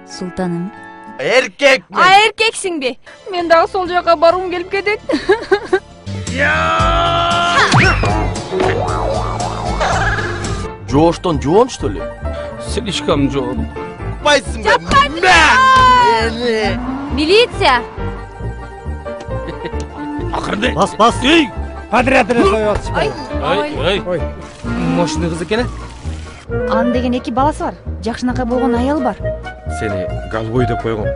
Султаным. Эркекмин. Эркексиңби? Мен дагы сол жака баргым келип кетет. Жоштон жоон, что ли? Слишком жоон. Байсың бе? Милиция! Акырды. Бас. Ей! Подряд эле союп атышпа. Ой. Машина кыз экен. Анын деген 2 баласы бар. Жакшынакай болгон аял бар. Сени Галбой деп койгом.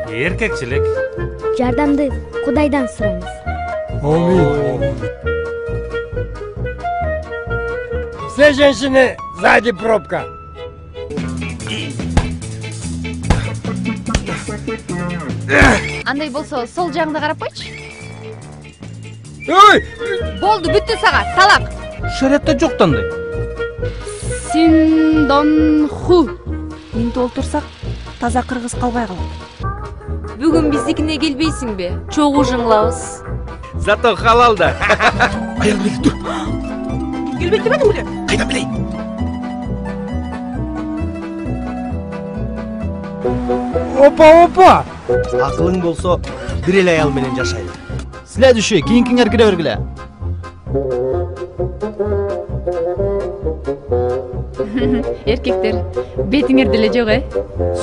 Эркекчилик. Жардамды Кудайдан сурайбыз. Амин. Все женщины сзади пробка. Андай болсо сол жагыңда карап койчу. Ой! Болду, бүттү сага. Талак. Шариатта жок тандай. Синдонху. Мин толтурсак таза кыргыз калбай калат. Бүгүн биздикине келбейсиңби? Чогуу жыңлабыз. Зато халал да. Аял биле тур. Келбейт дебедиң беле? Кайдан билейин? Опа. Акылың болсо бир эле аял менен жашайлы. Силер düşü, кийинкиңер кире бергиле. Эркектер, бетиңер деле жок,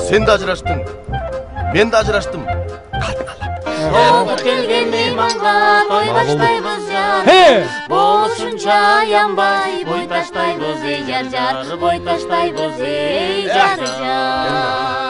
Sen de ajıraştın. Ben de ajıraştım. Келген мейманга той баштайбыз жар. He! Болушунча аянбай бой таштайбыз эй жар, бой таштайбыз эй жар.